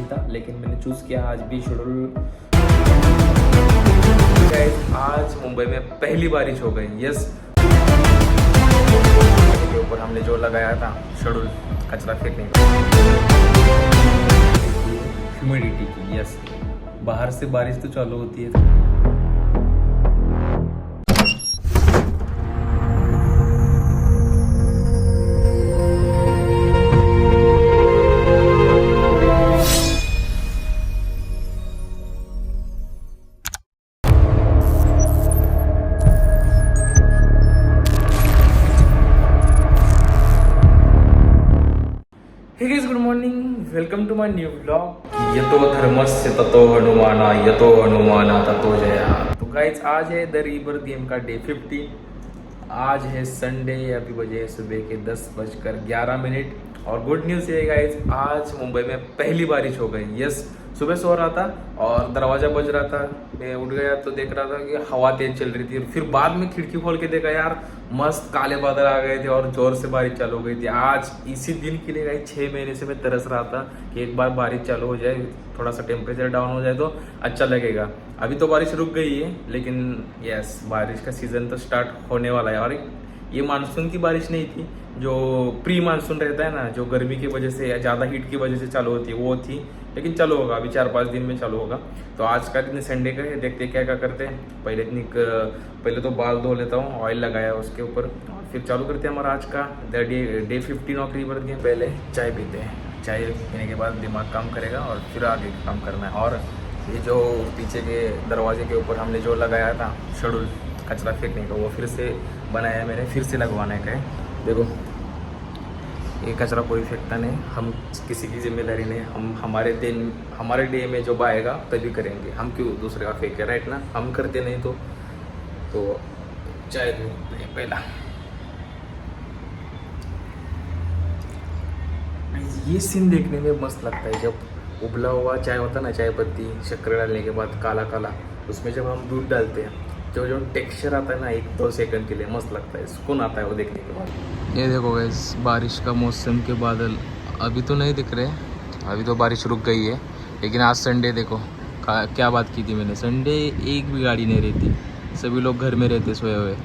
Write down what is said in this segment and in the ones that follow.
दिन था, लेकिन मैंने चूज़ किया आज भी शेड्यूल। आज मुंबई में पहली बारिश हो गई। यस, के ऊपर हमने जो लगाया था शेड्यूल कचरा फेंकने का, ह्यूमिडिटी की। यस, बाहर से बारिश तो चालू होती है। Hey guys, good morning, welcome to my new vlog. यतो धर्मस्य ततो हनुमाना, यतो हनुमाना ततो जया। तो गाइस, आज है द रीबर्थ गेम का डे 50। आज है संडे, अभी बजे है सुबह के 10:11। और गुड न्यूज़ ये गाइस, आज मुंबई में पहली बारिश हो गई। यस, सुबह सो रहा था और दरवाज़ा बज रहा था, मैं उठ गया तो देख रहा था कि हवा तेज चल रही थी। फिर बाद में खिड़की खोल के देखा, यार मस्त काले बादल आ गए थे और जोर से बारिश चालू हो गई थी। आज इसी दिन के लिए गाइस 6 महीने से मैं तरस रहा था कि एक बार बारिश चालू हो जाए, थोड़ा सा टेम्परेचर डाउन हो जाए तो अच्छा लगेगा। अभी तो बारिश रुक गई है, लेकिन यस, बारिश का सीज़न तो स्टार्ट होने वाला है। और ये मानसून की बारिश नहीं थी, जो प्री मानसून रहता है ना, जो गर्मी की वजह से या ज़्यादा हीट की वजह से चालू होती है, वो थी। लेकिन चालू होगा, अभी 4-5 दिन में चालू होगा। तो आज का दिन संडे का है, देखते क्या क्या करते हैं। पहले तो बाल धो लेता हूँ, ऑयल लगाया उसके ऊपर, और फिर चालू करते हैं हमारा आज का डे 15 ऑफ रीबर्थ गेम। पहले चाय पीते हैं, चाय पीने के बाद दिमाग काम करेगा और फिर आगे काम करना है। और ये जो पीछे के दरवाजे के ऊपर हमने जो लगाया था शेड्यूल कचरा फेंकने का, वो फिर से बनाया है मैंने, फिर से लगवाने का है। देखो, ये कचरा कोई फेंकता नहीं, हम किसी की जिम्मेदारी नहीं। हम हमारे डे में जो आएगा तभी करेंगे, हम क्यों दूसरे का फेंके, राइट ना। हम करते नहीं तो चाय दूँ पहला। ये सीन देखने में मस्त लगता है, जब उबला हुआ चाय होता है ना, चाय पत्ती शक्कर डालने के बाद काला काला, उसमें जब हम दूध डालते हैं, जो टेक्सचर आता है ना, 1-2 सेकंड के लिए मस्त लगता है, सुकून आता है वो देखने के बाद। ये देखो गाइस, बारिश का मौसम के बादल अभी तो नहीं दिख रहे, अभी तो बारिश रुक गई है। लेकिन आज संडे देखो, क्या बात की थी मैंने, संडे एक भी गाड़ी नहीं रहती, सभी लोग घर में रहते सोए हुए,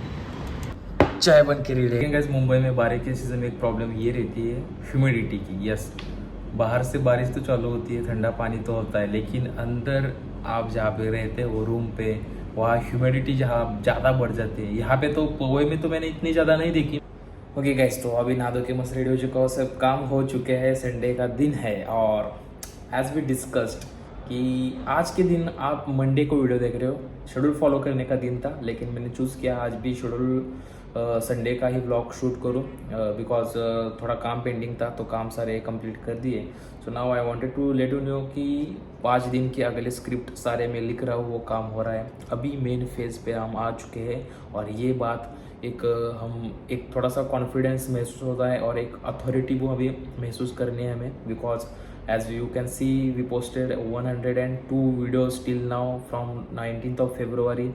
चाय बन के रेडी। लेकिन गाइस, मुंबई में बारिश के सीज़न में एक प्रॉब्लम ये रहती है ह्यूमिडिटी की। यस, बाहर से बारिश तो चालू होती है, ठंडा पानी तो होता है, लेकिन अंदर आप जहाँ पे रहते हो रूम पे, वहाँ ह्यूमिडिटी जहाँ ज़्यादा बढ़ जाती है। यहाँ पे तो पोवे में तो मैंने इतनी ज़्यादा नहीं देखी। ओके गाइस, तो अभी नहा धो के मस्त रेडी हो चुका हो, सब काम हो चुके हैं, संडे का दिन है। और एज वी डिस्कस्ड कि आज के दिन आप मंडे को वीडियो देख रहे हो, शेड्यूल फॉलो करने का दिन था, लेकिन मैंने चूज़ किया आज भी शेड्यूल संडे का ही ब्लॉग शूट करूँ, बिकॉज थोड़ा काम पेंडिंग था, तो काम सारे कंप्लीट कर दिए। So now I wanted to let you know कि 5 दिन के अगले स्क्रिप्ट सारे मैं लिख रहा हूँ, वो काम हो रहा है। अभी मेन फेज पे हम आ चुके हैं, और ये बात एक थोड़ा सा कॉन्फिडेंस महसूस होता है और एक अथॉरिटी वो अभी महसूस करनी है हमें, because as you can see we posted 102 videos till now from 19th of February,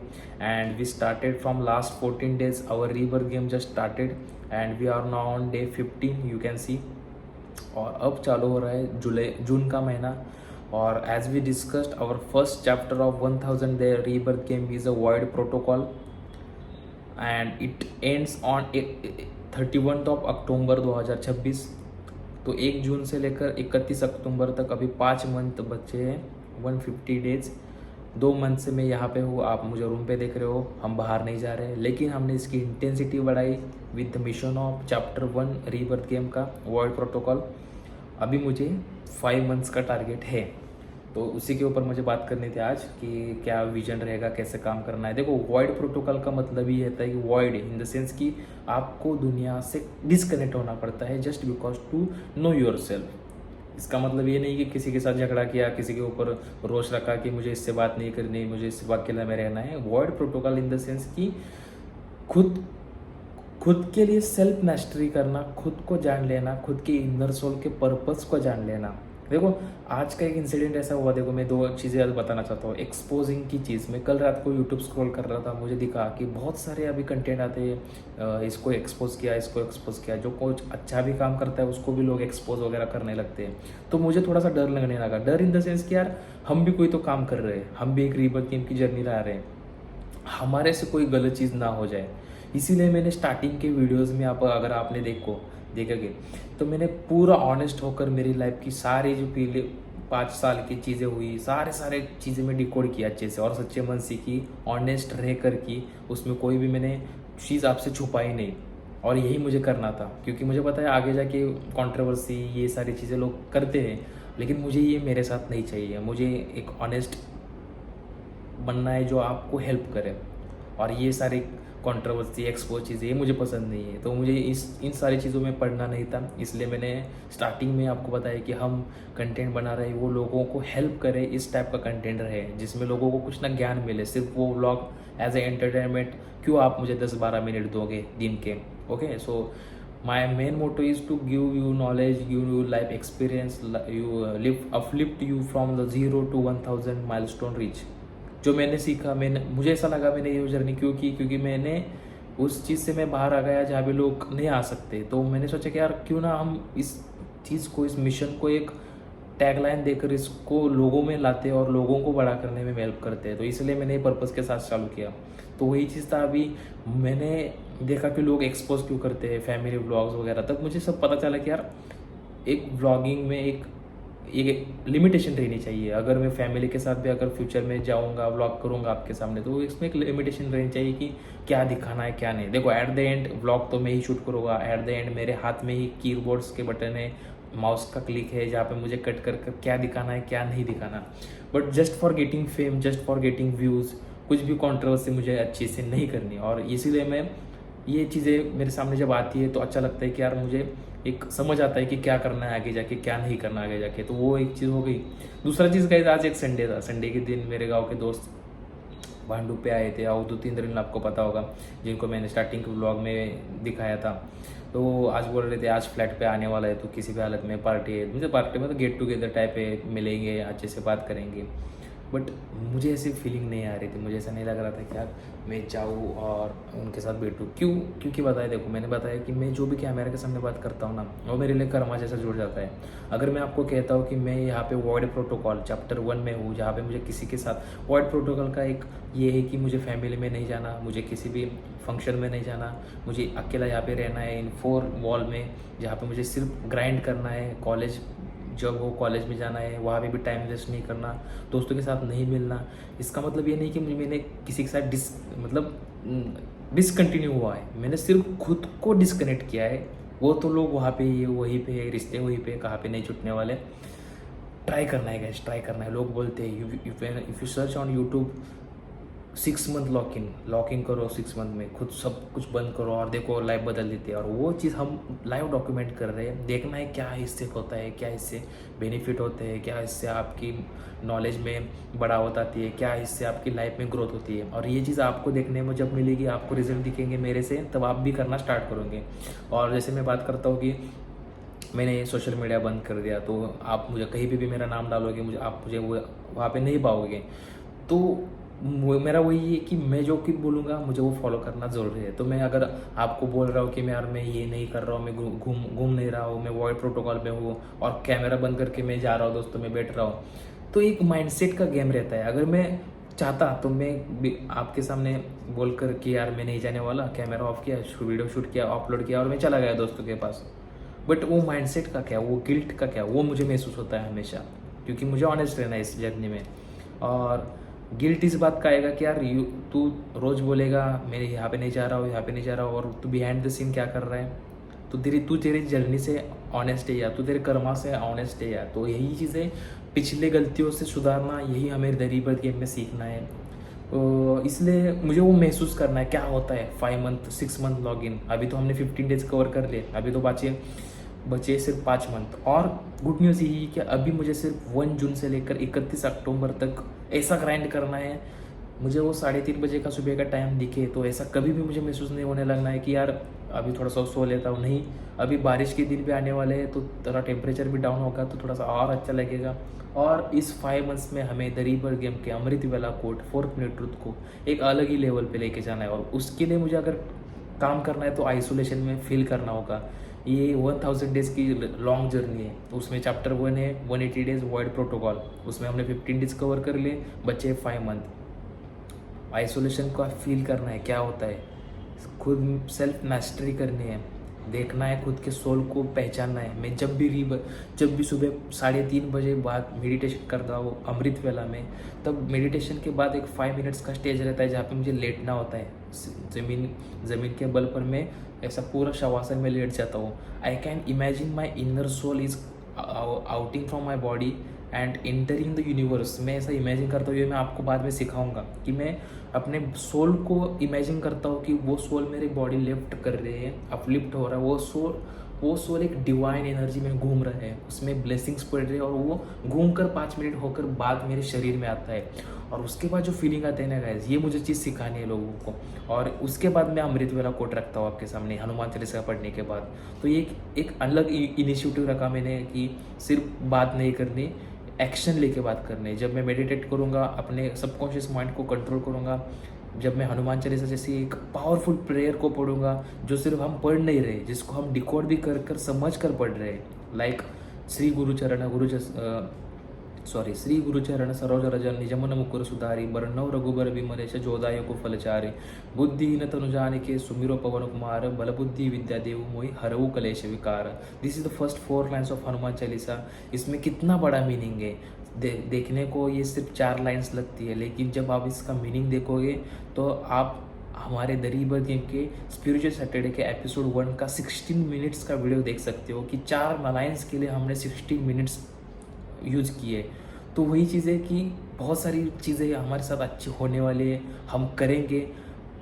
and we started from last 14 days. Our rebirth game just started and we are now on day 15, you can see. और अब चालू हो रहा है जून का महीना। और as we discussed, our first chapter of 1000 day rebirth game is a void protocol, and it ends on 31st of October 2026। तो 1 जून से लेकर 31 अक्टूबर तक अभी 5 मंथ बचे हैं, 150 डेज। 2 मंथ से मैं यहाँ पे हूँ, आप मुझे रूम पे देख रहे हो, हम बाहर नहीं जा रहे हैं। लेकिन हमने इसकी इंटेंसिटी बढ़ाई with the mission of chapter 1 rebirth game का वॉइड प्रोटोकॉल। अभी मुझे 5 मंथ्स का टारगेट है, तो उसी के ऊपर मुझे बात करनी थी आज कि क्या विजन रहेगा, कैसे काम करना है। देखो, वॉइड प्रोटोकॉल का मतलब ये होता है कि वॉइड इन द सेंस कि आपको दुनिया से डिस्कनेक्ट होना पड़ता है just because to know yourself. इसका मतलब ये नहीं कि किसी के साथ झगड़ा किया, किसी के ऊपर रोष रखा कि मुझे इससे बात नहीं करनी, मुझे इससे अकेला में रहना है। Void protocol in the sense कि खुद के लिए सेल्फ मैस्टरी करना, खुद को जान लेना, खुद के इनर सोल के पर्पस को जान लेना, देखो आज का एक इंसिडेंट ऐसा हुआ, देखो मैं दो चीज़ें आज बताना चाहता हूँ। एक्सपोजिंग की चीज़, मैं कल रात को यूट्यूब स्क्रॉल कर रहा था, मुझे दिखा कि बहुत सारे अभी कंटेंट आते हैं, इसको एक्सपोज किया, इसको एक्सपोज किया, जो कुछ अच्छा भी काम करता है उसको भी लोग एक्सपोज वगैरह करने लगते हैं। तो मुझे थोड़ा सा डर लगने लगा, डर इन द सेंस कि यार हम भी कोई तो काम कर रहे हैं, हम भी एक रीबर्थ गेम की जर्नी ला रहे हैं, हमारे से कोई गलत चीज़ ना हो जाए। इसीलिए मैंने स्टार्टिंग के वीडियोस में, आप अगर आपने देखोगे तो मैंने पूरा ऑनेस्ट होकर मेरी लाइफ की सारी जो पीले 5 साल की चीज़ें हुई, सारे चीज़ें मैं डिकोड किया अच्छे से और सच्चे मन से की, ऑनेस्ट रह कर की, उसमें कोई भी मैंने चीज़ आपसे छुपाई नहीं। और यही मुझे करना था, क्योंकि मुझे पता है आगे जाके कंट्रोवर्सी ये सारी चीज़ें लोग करते हैं, लेकिन मुझे ये मेरे साथ नहीं चाहिए। मुझे एक ऑनेस्ट बनना है जो आपको हेल्प करे, और ये सारी कंट्रोवर्सी एक्सपोज चीज़ें ये मुझे पसंद नहीं है। तो मुझे इन सारी चीज़ों में पढ़ना नहीं था, इसलिए मैंने स्टार्टिंग में आपको बताया कि हम कंटेंट बना रहे हैं वो लोगों को हेल्प करे, इस टाइप का कंटेंट रहे जिसमें लोगों को कुछ ना ज्ञान मिले। सिर्फ वो व्लॉग एज ए एंटरटेनमेंट क्यों आप मुझे 10-12 मिनट दोगे दिन के? Okay, so my main motto is to give you knowledge, give you life experience, you uplift you from the 0 to 1000 milestone reach. जो मैंने सीखा, मुझे ऐसा लगा मैंने ये जर्नी क्यों की, क्योंकि मैंने उस चीज़ से मैं बाहर आ गया जहाँ पे लोग नहीं आ सकते। तो मैंने सोचा कि यार क्यों ना हम इस चीज़ को, इस मिशन को एक टैगलाइन देकर इसको लोगों में लाते और लोगों को बड़ा करने में हेल्प करते हैं। तो इसलिए मैंने पर्पज़ के साथ चालू किया। तो वही चीज़ था, अभी मैंने देखा कि लोग एक्सपोज क्यों करते हैं फैमिली व्लॉग्स वगैरह, तब मुझे सब पता चला कि यार एक व्लॉगिंग में एक लिमिटेशन रहनी चाहिए। अगर मैं फैमिली के साथ भी अगर फ्यूचर में जाऊंगा, व्लॉग करूंगा आपके सामने, तो इसमें एक लिमिटेशन रहनी चाहिए कि क्या दिखाना है क्या नहीं। देखो एट द एंड व्लॉग तो मैं ही शूट करूँगा, एट द एंड मेरे हाथ में ही कीबोर्ड्स के बटन है, माउस का क्लिक है, जहाँ पे मुझे कट कर क्या दिखाना है क्या नहीं दिखाना। But just for getting fame, just for getting views, कुछ भी कॉन्ट्रोवर्सी मुझे अच्छी से नहीं करनी। और इसीलिए मैं ये चीज़ें मेरे सामने जब आती है तो अच्छा लगता है कि यार मुझे एक समझ आता है कि क्या करना है आगे जाके, क्या नहीं करना आगे जाके। तो वो एक चीज़ हो गई। दूसरा चीज़ गाइस, आज एक संडे था, संडे के दिन मेरे गांव के दोस्त भांडू पे आए थे, अवधूत इंद्रन आपको पता होगा, जिनको मैंने स्टार्टिंग के व्लॉग में दिखाया था। तो आज बोल रहे थे आज फ्लैट पे आने वाला है, तो किसी भी हालत में पार्टी है। मुझे पार्टी में तो गेट टुगेदर टाइप है, मिलेंगे अच्छे से बात करेंगे। बट मुझे ऐसी फीलिंग नहीं आ रही थी, मुझे ऐसा नहीं लग रहा था कि यार मैं जाऊँ और उनके साथ बैठूँ। क्योंकि बताया, देखो मैंने बताया कि मैं जो भी कैमरे के सामने बात करता हूँ ना, वो मेरे लिए कर्मा जैसा जुड़ जाता है। अगर मैं आपको कहता हूँ कि मैं यहाँ पे वॉइड प्रोटोकॉल चैप्टर 1 में हूँ, जहाँ पे मुझे किसी के साथ वॉइड प्रोटोकॉल का एक ये है कि मुझे फैमिली में नहीं जाना, मुझे किसी भी फंक्शन में नहीं जाना, मुझे अकेला यहाँ पे रहना है इन 4 वॉल में, जहाँ पे मुझे सिर्फ ग्राइंड करना है। कॉलेज जब वो कॉलेज में जाना है वहाँ पे भी टाइम वेस्ट नहीं करना, दोस्तों के साथ नहीं मिलना। इसका मतलब ये नहीं कि मैंने किसी के साथ डिसकंटिन्यू हुआ है, मैंने सिर्फ खुद को डिस्कनेक्ट किया है। वो तो लोग वहाँ पे ही वहीं पे है, रिश्ते वहीं पे, कहाँ पे नहीं छूटने वाले। ट्राई करना है गैस, ट्राई करना है। लोग बोलते हैं if you search on YouTube 6 month lock in करो, 6 मंथ में खुद सब कुछ बंद करो और देखो लाइफ बदल देती है। और वो चीज़ हम लाइव डॉक्यूमेंट कर रहे हैं। देखना है क्या इससे होता है, क्या इससे बेनिफिट होते हैं, क्या इससे आपकी नॉलेज में बढ़ावत आती है, क्या इससे आपकी लाइफ में ग्रोथ होती है। और ये चीज़ आपको देखने में जब मिलेगी, आपको रिजल्ट दिखेंगे मेरे से, तब आप भी करना स्टार्ट करोगे। और जैसे मैं बात करता हूँ कि मैंने सोशल मीडिया बंद कर दिया, तो आप मुझे कहीं पे भी मेरा नाम डालोगे, आप मुझे वो वहाँ पे नहीं पाओगे। तो मेरा वही है कि मैं जो कि बोलूँगा मुझे वो फॉलो करना ज़रूरी है। तो मैं अगर आपको बोल रहा हूँ कि मैं यार मैं ये नहीं कर रहा हूँ, मैं घूम नहीं रहा हूँ, मैं वॉइड प्रोटोकॉल में हूँ और कैमरा बंद करके मैं जा रहा हूँ, दोस्तों में बैठ रहा हूँ, तो एक माइंडसेट का गेम रहता है। अगर मैं चाहता तो मैं आपके सामने बोल कर कि यार मैं नहीं जाने वाला, कैमरा ऑफ किया, वीडियो शूट किया, अपलोड किया और मैं चला गया दोस्तों के पास। बट वो माइंडसेट का क्या, वो गिल्ट का क्या, वो मुझे महसूस होता है हमेशा, क्योंकि मुझे ऑनेस्ट रहना है इस जर्नी में। और गिल्ट इस बात का आएगा कि यार तू रोज़ बोलेगा मैं यहाँ पे नहीं जा रहा हूँ, यहाँ पे नहीं जा रहा हूँ, और तू बिहाइंड द सीन क्या कर रहा है। तो तू तेरी जर्नी से ऑनेस्ट है या तू तेरे कर्मा से ऑनेस्ट है या। तो यही चीज़ें पिछले गलतियों से सुधारना, यही हमें रीबर्थ गेम में सीखना है। तो इसलिए मुझे वो महसूस करना है क्या होता है 5 मंथ 6 मंथ लॉग इन। अभी तो हमने 15 डेज कवर कर लिए, अभी तो बचे सिर्फ 5 मंथ। और गुड न्यूज़ यही है कि अभी मुझे सिर्फ 1 जून से लेकर 31 अक्टूबर तक ऐसा ग्राइंड करना है। मुझे वो 3:30 बजे का सुबह का टाइम दिखे तो ऐसा कभी भी मुझे महसूस नहीं होने लगना है कि यार अभी थोड़ा सा सो लेता हूँ। नहीं, अभी बारिश के दिन भी आने वाले हैं तो थोड़ा टेम्परेचर भी डाउन होगा तो थोड़ा सा और अच्छा लगेगा। और इस 5 मंथ्स में हमें द रिवर गेम के अमृतवेला कोर्ट 4th मिनट ट्रुथ को एक अलग ही लेवल पे लेके जाना है। और उसके लिए मुझे अगर काम करना है तो आइसोलेशन में फील करना होगा। ये 1000 डेज़ की लॉन्ग जर्नी है। उसमें चैप्टर 1 है 180 डेज वॉइड प्रोटोकॉल, उसमें हमने 15 डेज कवर कर लिए, बचे 5 मंथ। आइसोलेशन को फील करना है क्या होता है, खुद सेल्फ मास्टरी करनी है, देखना है, खुद के सोल को पहचानना है। मैं जब भी सुबह 3:30 बजे बाद मेडिटेशन करता हूँ अमृत वेला में, तब मेडिटेशन के बाद एक 5 मिनट्स का स्टेज रहता है जहाँ पे मुझे लेटना होता है। ज़मीन के बल पर मैं ऐसा पूरा शवासन में लेट जाता हूँ। I can imagine my inner soul is outing from my body and entering the universe. मैं ऐसा इमेजिन करता हूँ, ये मैं आपको बाद में सिखाऊंगा कि मैं अपने सोल को इमेजिन करता हूँ कि वो सोल मेरी बॉडी लिफ्ट कर रहे हैं, अपलिफ्ट हो रहा है। वो सोल एक डिवाइन एनर्जी में घूम रहा है, उसमें ब्लेसिंग्स पड़ रहे हैं और वो घूम कर 5 मिनट होकर बाद मेरे शरीर में आता है। और उसके बाद जो फीलिंग आते हैं ना गाइस, ये मुझे चीज़ सिखानी है लोगों को। और उसके बाद मैं अमृत वेला कोट रखता हूँ आपके सामने हनुमान चालीसा पढ़ने के बाद। तो ये एक अलग इनिशिएटिव रखा मैंने कि सिर्फ बात नहीं करनी, एक्शन लेके बात करनी है। जब मैं मेडिटेट करूँगा, अपने सबकॉन्शियस माइंड को कंट्रोल करूँगा, जब मैं हनुमान चालीसा जैसी एक पावरफुल प्रेयर को पढ़ूंगा जो सिर्फ हम पढ़ नहीं रहे, जिसको हम डिकोड भी कर समझ कर पढ़ रहे हैं, लाइक श्री गुरुचरण सरोज रज निजमन मुकुर सुधारी बरनव रघुबर विमलेश जोदायको फलचारी बुद्धिहीन तनुजान के सुमिरो पवन कुमार बल बुद्धि विद्या देव मोहि हरऊ कलेश विकार। This is the first 4 lines of Hanuman Chalisa. इसमें कितना बड़ा मीनिंग है। देखने को ये सिर्फ 4 लाइन्स लगती है, लेकिन जब आप इसका मीनिंग देखोगे तो आप हमारे द रिवर गेम के स्पिरिचुअल सैटरडे के एपिसोड 1 का 16 मिनट्स का वीडियो देख सकते हो कि 4 लाइन्स के लिए हमने 16 मिनट्स यूज़ किए। तो वही चीज़ है कि बहुत सारी चीज़ें हमारे साथ अच्छी होने वाली है, हम करेंगे।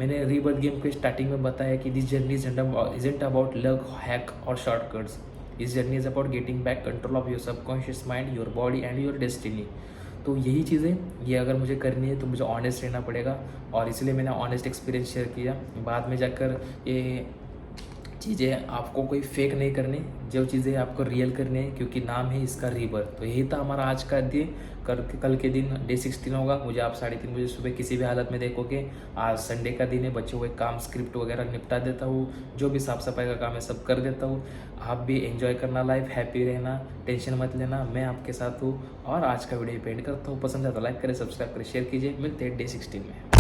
मैंने रीबर्थ गेम के स्टार्टिंग में बताया कि this journey isn't about luck, hack और shortcuts. This journey is about getting back control of your subconscious mind, your body and your destiny. तो यही चीज़ें, ये अगर मुझे करनी है तो मुझे ऑनेस्ट रहना पड़ेगा, और इसलिए मैंने ऑनेस्ट एक्सपीरियंस शेयर किया। बाद में जाकर ये चीज़ें आपको कोई फेक नहीं करनी, जो चीज़ें आपको रियल करनी है, क्योंकि नाम है इसका रीबर्थ। तो यही था हमारा आज का दिन। कल के दिन डे 16 होगा। मुझे आप 3:30 बजे सुबह किसी भी हालत में देखोगे। आज संडे का दिन है, बच्चे हुए काम स्क्रिप्ट वगैरह निपटा देता हूँ, जो भी साफ सफाई का काम है सब कर देता हूँ। आप भी एंजॉय करना लाइफ, हैप्पी रहना, टेंशन मत लेना, मैं आपके साथ हूँ। और आज का वीडियो पेंड करता हूँ। पसंद है तो लाइक करें, सब्सक्राइब करें, शेयर कीजिए। मिलते हैं डे 16 में।